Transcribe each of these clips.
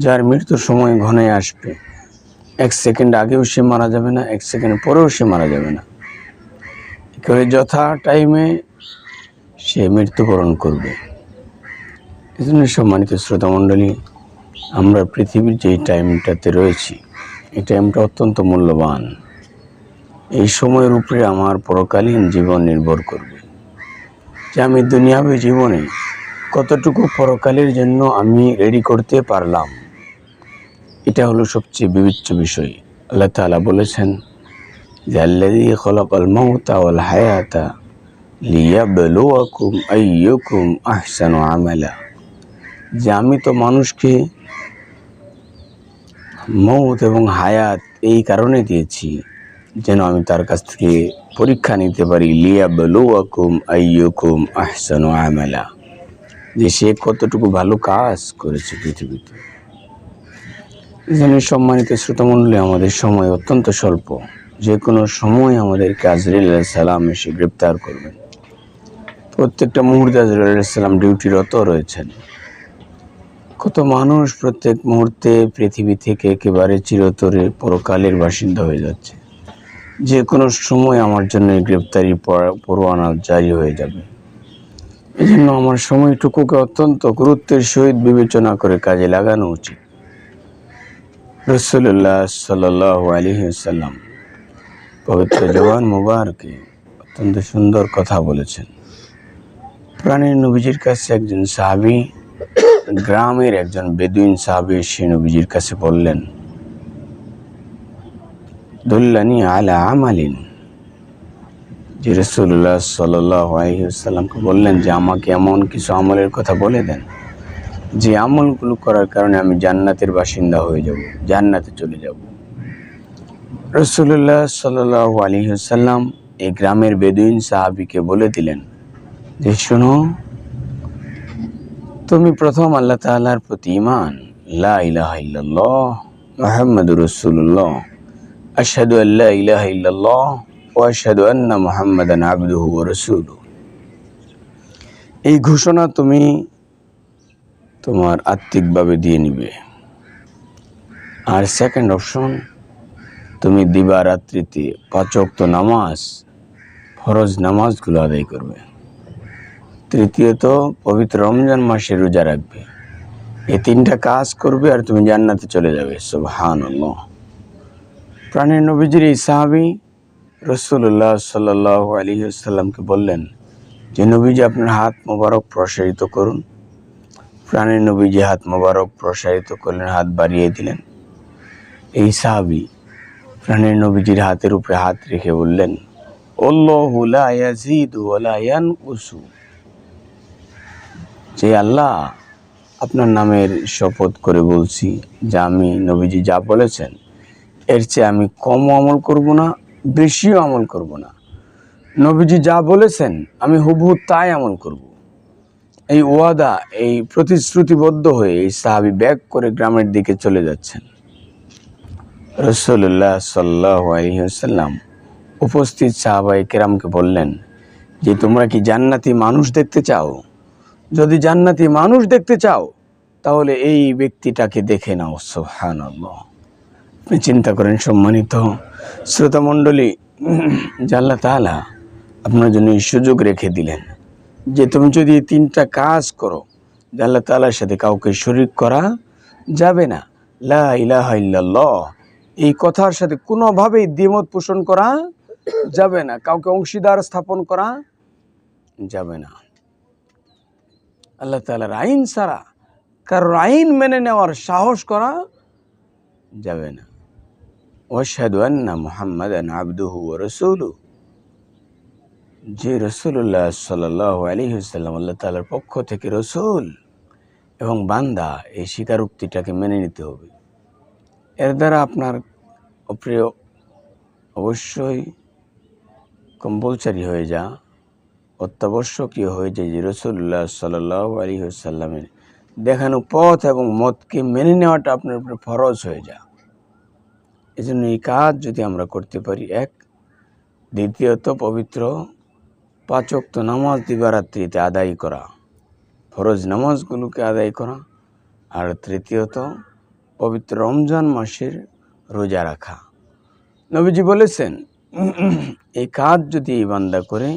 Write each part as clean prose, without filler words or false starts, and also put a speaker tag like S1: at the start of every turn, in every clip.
S1: যার মৃত্যুর সময় ঘনাই আসবে। 1 সেকেন্ড আগেও সে মারা যাবে না, 1 সেকেন্ড পরেও সে মারা যাবে না। করে যথা টাইমে সে মৃত্যুবরণ করবে। এই জন্য সম্মানিত শ্রোতামণ্ডলী, আমরা পৃথিবীর যেই টাইমটাতে রয়েছি, এই টাইমটা অত্যন্ত মূল্যবান। এই সময়ের উপরে আমার পরকালীন জীবন নির্ভর করবে, যে আমি দুনিয়াবী জীবনে কতটুকু পরকালের জন্য আমি রেডি করতে পারলাম। এটা হলো সবচেয়ে বিবেচ্য বিষয়। আল্লাহ তাআলা বলেছেন যে আল্লাযী খালাকাল মাউতা ওয়াল হায়াতা লিয়াবলুয়াকুম আইয়ুকুম আহসানু আমালা, যে আমি তো মানুষকে মৌত এবং হায়াত এই কারণে দিয়েছি যেন আমি তার কাছ থেকে পরীক্ষা নিতে পারি। লিয়াবলুয়াকুম আইয়ুকুম আহসানু আমালা, যে সে কতটুকু ভালো কাজ করেছে পৃথিবীতে। যেন সম্মানিত শ্রোতামণ্ডলী, আমাদের সময় অত্যন্ত স্বল্প। যে কোনো সময় আমাদেরকে আজরাইল আলাইহিস সালাম এসে গ্রেপ্তার করবেন। প্রত্যেকটা মুহূর্তে আজরাইল আলাইহিস সালাম ডিউটিরত রয়েছেন। কত মানুষ প্রত্যেক মুহূর্তে পৃথিবী থেকে একেবারে চিরতরে পরকালের বাসিন্দা হয়ে যাচ্ছে। যে কোনো সময় আমার জন্য গ্রেপ্তারি পরোয়ানা জারি হয়ে যাবে। এই জন্য আমার সময়টুকুকে অত্যন্ত গুরুত্বের সহিত বিবেচনা করে কাজে লাগানো উচিত। রাসূলুল্লাহ সাল্লাল্লাহু আলাইহি ওয়াসাল্লাম পবিত্র জবান মুবারকে অত্যন্ত সুন্দর কথা বলেছেন। প্রাণের নবীজির কাছে একজন সাহাবী, গ্রামের একজন বেদুইন সাহাবী এসে নবীজির কাছে বললেন, দুল্লানি আলা আমালিন, যে রাসূলুল্লাহ সাল্লাল্লাহু আলাইহি ওয়াসাল্লামকে বললেন যে আমাকে এমন কিছু আমলের কথা বলে দেন যে আমলগুলো করার কারণে আমি জান্নাতের বাসিন্দা হয়ে যাব, জান্নাতে চলে যাব। রাসূলুল্লাহ সাল্লাল্লাহু আলাইহি ওয়াসাল্লাম এই গ্রামের বেদুইন সাহাবীকে বলে দিলেন যে শোনো, তুমি প্রথম আল্লাহ তাআলার প্রতি ঈমান, লা ইলাহা ইল্লাল্লাহ মুহাম্মাদুর রাসূলুল্লাহ, আশহাদু আল্লা ইলাহা ইল্লাল্লাহ ওয়া আশহাদু আন্না মুহাম্মাদান আবদুহু ওয়া রাসূলুহু, এই ঘোষণা তুমি তোমার আত্মিকভাবে দিয়ে নিবে। আর সেকেন্ড অপশন, তুমি দিবারাত্রিতে 5 ওয়াক্ত নামাজ, ফরজ নামাজগুলো আদায় করবে। তৃতীয়ত, পবিত্র রমজান মাসে রোজা রাখবে। এই 3টা কাজ করবে আর তুমি জান্নাতে চলে যাবে। সুবহানাল্লাহ। প্রাণের নবীজির এই সাহাবী রাসূলুল্লাহ সাল্লাল্লাহু আলাইহি ওয়াসাল্লামকে বললেন যে নবীজি আপনার হাত মোবারক প্রসারিত করুন। প্রাণের নবীজি হাত মোবারক প্রসারিত করলেন, হাত বাড়িয়ে দিলেন। এই সাহাবী প্রাণের নবীজির হাতের উপরে হাত রেখে বললেন, আল্লাহু লা ইয়াজিদু ওয়া লা ইয়ানকুসু, যে আল্লাহ, আপনার নামের শপথ করে বলছি যে আমি নবীজি যা বলেছেন এর চেয়ে আমি কমও আমল করব না, বেশিও আমল করব না। নবীজি যা বলেছেন আমি হুবহু তাই আমল করব। এই ওয়াদা, এই প্রতিশ্রুতিবদ্ধ হয়ে এই সাহাবী ব্যাক করে গ্রামের দিকে চলে যাচ্ছেন। রাসূলুল্লাহ সাল্লাল্লাহু আলাইহি ওয়াসাল্লাম উপস্থিত সাহাবায়ে কেরামকে বললেন যে তোমরা কি জান্নাতি মানুষ দেখতে চাও? যদি জান্নাতি মানুষ দেখতে চাও তাহলে এই ব্যক্তিটাকে দেখে নাও। সুবহানাল্লাহ। আপনি চিন্তা করেন সম্মানিত শ্রোতামণ্ডলী, যে আল্লাহ তাআলা আপনার জন্য এই সুযোগ রেখে দিলেন যে তুমি যদি এই 3টা কাজ করো, যে আল্লাহ তাআলার সাথে কাউকে শরীক করা যাবে না, লা ইলাহা ইল্লাল্লাহ এই কথার সাথে কোনোভাবেই দ্বিমত পোষণ করা যাবে না, কাউকে অংশীদার স্থাপন করা যাবে না, আল্লাহ তাআলার আইন ছাড়া কারোর আইন মেনে নেওয়ার সাহস করা যাবে না। ওয়াশহাদু আন্না মুহাম্মাদান আবদুহু ওয়া রাসূলুহু, যে রাসূলুল্লাহ সাল্লাল্লাহু আলাইহি ওয়াসাল্লাম আল্লাহ তাআলার পক্ষ থেকে রাসূল এবং বান্দা, এই স্বীকারোক্তিটাকে মেনে নিতে হবে। এর দ্বারা আপনার অপ্রিয় অবশ্যই কম্পালসারি হয়ে যা, অত্যাবশ্যকীয় হয়ে যায় যে রাসূলুল্লাহ সাল্লাল্লাহু আলাইহি ওয়াসাল্লামের দেখানো পথ এবং মতকে মেনে নেওয়াটা আপনার উপরে ফরজ হয়ে যায়। এজন্য এই কাজ যদি আমরা করতে পারি, এক। দ্বিতীয়ত, পবিত্র 5 ওয়াক্ত নামাজ দিবারাত্রিতে আদায় করা, ফরজ নামাজগুলোকে আদায় করা। আর তৃতীয়ত, পবিত্র রমজান মাসের রোজা রাখা। নবীজি বলেছেন, এই কাজ যদি এই বান্দা করে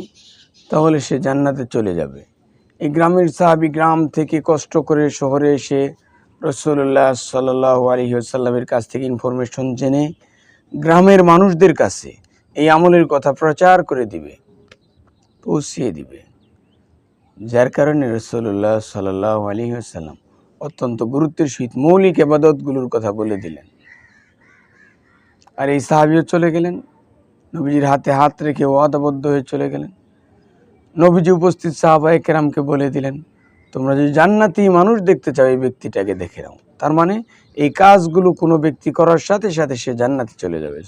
S1: তাহলে সে জান্নাতে চলে যাবে। এই গ্রামের সাহাবী গ্রাম থেকে কষ্ট করে শহরে এসে রাসূলুল্লাহ সাল্লাল্লাহু আলাইহি ওয়াসাল্লামের কাছ থেকে ইনফরমেশন জেনে গ্রামের মানুষদের কাছে এই আমলের কথা প্রচার করে দিবে, পৌঁছিয়ে দিবে। যার কারণে রাসূলুল্লাহ সাল্লাল্লাহু আলাইহি ওয়াসাল্লাম অত্যন্ত গুরুত্বের সহিত মৌলিক ইবাদতগুলোর কথা বলে দিলেন। আর এই সাহাবীও চলে গেলেন, নবীজির হাতে হাত রেখে ওয়াদাবদ্ধ হয়ে চলে গেলেন। নবীজি উপস্থিত সাহাবায়ে কেরামকে বলে দিলেন, তোমরা যদি জান্নাতি মানুষ দেখতে চাও এই ব্যক্তিটাকে দেখে নাও। তার মানে এই কাজগুলো কোনো ব্যক্তি করার সাথে সাথে সে জান্নাতে চলে যাবে।